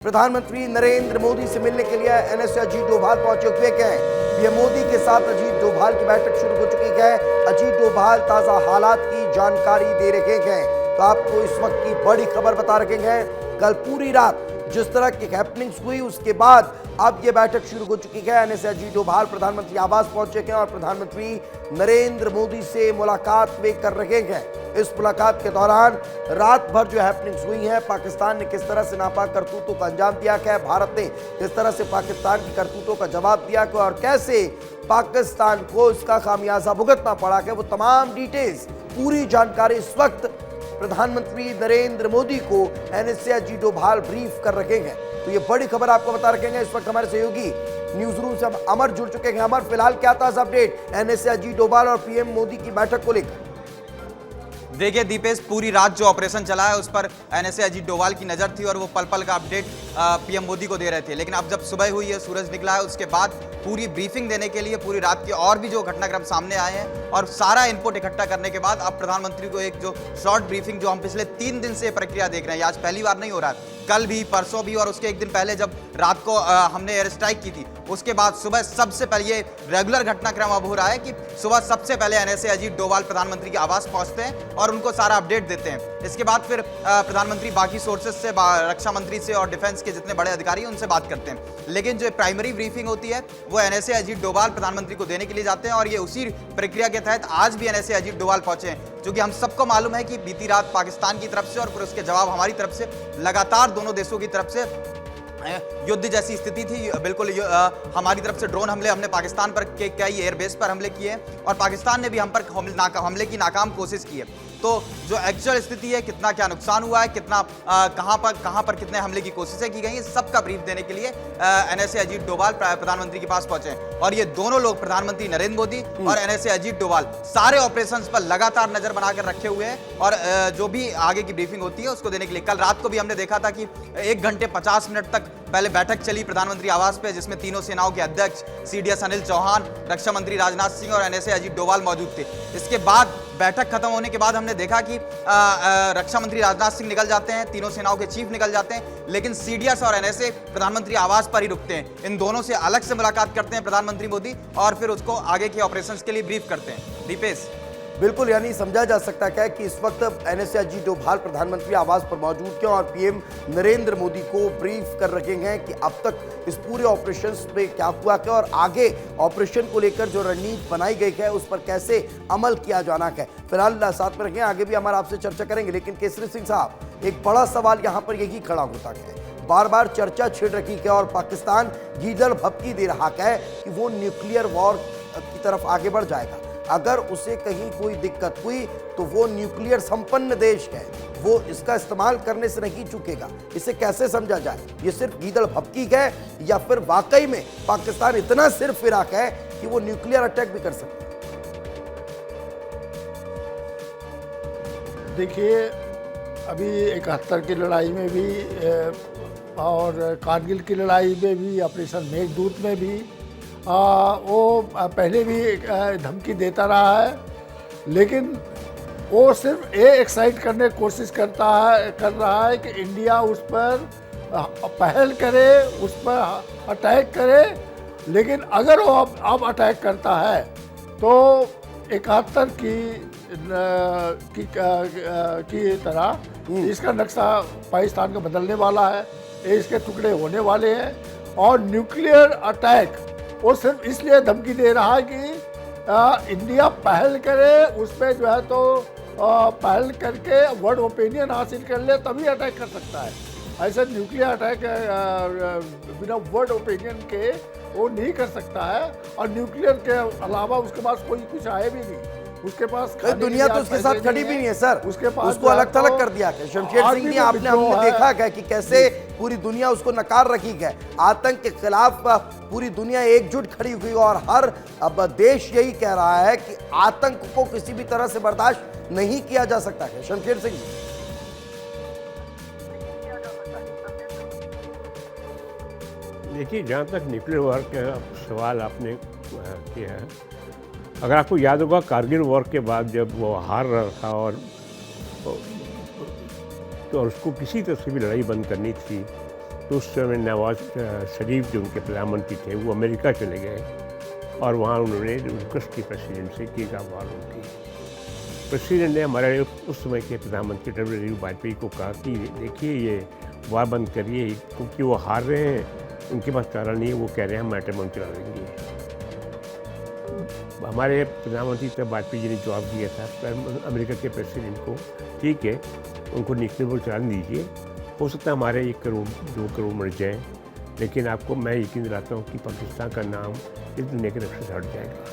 प्रधानमंत्री नरेंद्र मोदी से मिलने के लिए एनएसए अजीत डोभाल पहुंचे हुए हैं। पीएम मोदी के साथ अजीत डोभाल की बैठक शुरू हो चुकी है। अजीत डोभाल ताजा हालात की जानकारी दे रहे हैं। तो आपको इस वक्त की बड़ी खबर बता रहे हैं। कल पूरी रात जिस तरह की हैपनिंग्स हुई उसके बाद अब ये बैठक शुरू हो चुकी है। एनएसए अजीत डोभाल प्रधानमंत्री आवास पहुंचे हैं और प्रधानमंत्री नरेंद्र मोदी से मुलाकात वे कर रहे हैं। इस मुलाकात के दौरान रात भर जो हैपनिंग्स हुई हैं, पाकिस्तान ने किस तरह से नापाक करतूतों का अंजाम दिया है, भारत ने किस तरह से पाकिस्तान की करतूतों का जवाब दिया और कैसे पाकिस्तान को इसका खामियाजा भुगतना पड़ा है, वो तमाम डिटेल्स पूरी जानकारी इस वक्त प्रधानमंत्री नरेंद्र मोदी को एनएसए अजीत डोभाल ब्रीफ कर रहे हैं। तो ये बड़ी खबर आपको बता रखे हैं। इस वक्त हमारे सहयोगी न्यूज रूम से अमर जुड़ चुके हैं। अमर, फिलहाल क्या ताजा अपडेट एनएसए अजीत डोभाल और पीएम मोदी की बैठक को लेकर? देखिए दीपेश, पूरी रात जो ऑपरेशन चला है उस पर एनएसए अजीत डोभाल की नजर थी और वो पल पल का अपडेट पीएम मोदी को दे रहे थे। लेकिन अब जब सुबह हुई है, सूरज निकला है, उसके बाद पूरी ब्रीफिंग देने के लिए पूरी रात के और भी जो घटनाक्रम सामने आए हैं और सारा इनपुट इकट्ठा करने के बाद अब प्रधानमंत्री को एक जो शॉर्ट ब्रीफिंग जो हम पिछले 3 दिन से प्रक्रिया देख रहे हैं, आज पहली बार नहीं हो रहा है, कल भी, परसों भी और उसके एक दिन पहले जब रात को हमने एयर स्ट्राइक की थी उसके बाद सुबह सबसे पहले ये रेगुलर घटनाक्रम अब हो रहा है कि सुबह सबसे पहले एनएसए अजीत डोभाल प्रधानमंत्री के आवास पहुंचते हैं और उनको सारा अपडेट देते हैं। इसके बाद फिर प्रधानमंत्री बाकी सोर्सेज से, रक्षा मंत्री से और डिफेंस के जितने बड़े अधिकारी हैं उनसे बात करते हैं। लेकिन जो प्राइमरी ब्रीफिंग होती है वो एनएसए अजीत डोभाल प्रधानमंत्री को देने के लिए जाते हैं और ये उसी प्रक्रिया के तहत आज भी एनएसए अजीत डोभाल पहुंचे हैं। क्योंकि हम सबको मालूम है कि बीती रात पाकिस्तान की तरफ से और फिर उसके जवाब हमारी तरफ से लगातार दोनों देशों की तरफ से युद्ध जैसी स्थिति थी। बिल्कुल हमारी तरफ से ड्रोन हमले पाकिस्तान पर कई एयरबेस पर हमले किए और पाकिस्तान ने भी हम पर हमले की नाकाम कोशिश की है। तो जो एक्चुअल स्थिति है, कितना क्या नुकसान हुआ है, कितना कहां पर कितने हमले की कोशिशें की गई हैं, सबका ब्रीफ देने के लिए एनएसए अजीत डोभाल प्रधानमंत्री के पास पहुंचे हैं। और ये दोनों लोग, प्रधानमंत्री नरेंद्र मोदी और एनएसए अजीत डोभाल, सारे ऑपरेशंस पर लगातार नजर बनाकर रखे हुए हैं और जो भी आगे की ब्रीफिंग होती है उसको देने के लिए। कल रात को भी हमने देखा था कि 1 घंटे 50 मिनट तक पहले बैठक चली प्रधानमंत्री आवास पे, जिसमें तीनों सेनाओं के अध्यक्ष सीडीएस अनिल चौहान, रक्षा मंत्री राजनाथ सिंह और एनएसए अजीत डोभाल मौजूद थे। इसके बाद बैठक खत्म होने के बाद हमने देखा कि रक्षा मंत्री राजनाथ सिंह निकल जाते हैं, तीनों सेनाओं के चीफ निकल जाते हैं, लेकिन सीडीएस और एनएसए प्रधानमंत्री आवास पर ही रुकते हैं। इन दोनों से अलग से मुलाकात करते हैं प्रधानमंत्री मोदी और फिर उसको आगे के ऑपरेशंस के लिए ब्रीफ करते हैं। दीपेश, बिल्कुल, यानी समझा जा सकता है कि इस वक्त एनएसए अजीत डोभाल प्रधानमंत्री आवास पर मौजूद हैं और पीएम नरेंद्र मोदी को ब्रीफ कर रहे हैं कि अब तक इस पूरे ऑपरेशंस पे क्या हुआ है और आगे ऑपरेशन को लेकर जो रणनीति बनाई गई है उस पर कैसे अमल किया जाना है। फिलहाल साथ में रखें, आगे भी हमारा आपसे चर्चा करेंगे। लेकिन केसरी सिंह साहब, एक बड़ा सवाल यहाँ पर यही खड़ा होता है, बार बार चर्चा छिड़ रही है और पाकिस्तान गीदड़ भपकी दे रहा है कि वो न्यूक्लियर वॉर की तरफ आगे बढ़ जाएगा। अगर उसे कहीं कोई दिक्कत हुई तो वो न्यूक्लियर संपन्न देश है, वो इसका इस्तेमाल करने से नहीं चूकेगा। इसे कैसे समझा जाए? ये सिर्फ गीदड़ भपकी है या फिर वाकई में पाकिस्तान इतना सिर फिराक है कि वो न्यूक्लियर अटैक भी कर सकता है? देखिए, अभी 71 की लड़ाई में भी और कारगिल की लड़ाई में भी, ऑपरेशन मेघदूत में भी वो पहले भी धमकी देता रहा है, लेकिन वो सिर्फ ये एक्साइट करने की कोशिश कर रहा है कि इंडिया उस पर पहल करे, उस पर अटैक करे। लेकिन अगर वो अब अटैक करता है तो 71 की तरह इसका नक्शा पाकिस्तान का बदलने वाला है, इसके टुकड़े होने वाले हैं। और न्यूक्लियर अटैक वो सिर्फ इसलिए धमकी दे रहा है कि इंडिया पहल करे, उस पर जो है तो पहल करके वर्ल्ड ओपिनियन हासिल कर ले, तभी अटैक कर सकता है। ऐसे न्यूक्लियर अटैक बिना वर्ल्ड ओपिनियन के वो नहीं कर सकता है। और न्यूक्लियर के अलावा उसके पास कोई कुछ आए भी नहीं, उसके पास दुनिया तो उसके साथ खड़ी भी नहीं है सर, उसके पास उसको अलग थलग कर दिया है। शमशेर सिंह जी, हमने देखा है कि कैसे पूरी दुनिया उसको नकार रखी है। आतंक के खिलाफ पूरी दुनिया एकजुट खड़ी हुई और हर अब देश यही कह रहा है कि आतंक को किसी भी तरह से बर्दाश्त नहीं किया जा सकता है। शमशेर सिंह जी, देखिए, जहाँ तक न्यूक्लियर वॉर का सवाल आपने किया है, अगर आपको याद होगा कारगिल वॉर के बाद जब वो हार रहा था और तो उसको किसी तरह से भी लड़ाई बंद करनी थी, तो उस समय नवाज शरीफ जो उनके प्रधानमंत्री थे वो अमेरिका चले गए और वहाँ उन्होंने उसकी प्रेसिडेंट से की वार्ता की। प्रेसिडेंट ने हमारे उस समय के प्रधानमंत्री अटल बिहारी वाजपेयी को कहा कि देखिए ये वार बंद करिए, क्योंकि वो हार रहे हैं, उनके पास चारा नहीं है, वो कह रहे हैं हम एटम बम चला देंगे। हमारे प्रधानमंत्री तब वाजपेयी जी ने जवाब दिया था अमेरिका के प्रेसिडेंट को, ठीक है उनको न्यूक्लियर बम चलाने दीजिए, हो सकता है हमारे 1 करोड़ 2 करोड़ मर जाएँ, लेकिन आपको मैं यकीन दिलाता हूँ कि पाकिस्तान का नाम इस दुनिया के नक्शे से हट जाएगा।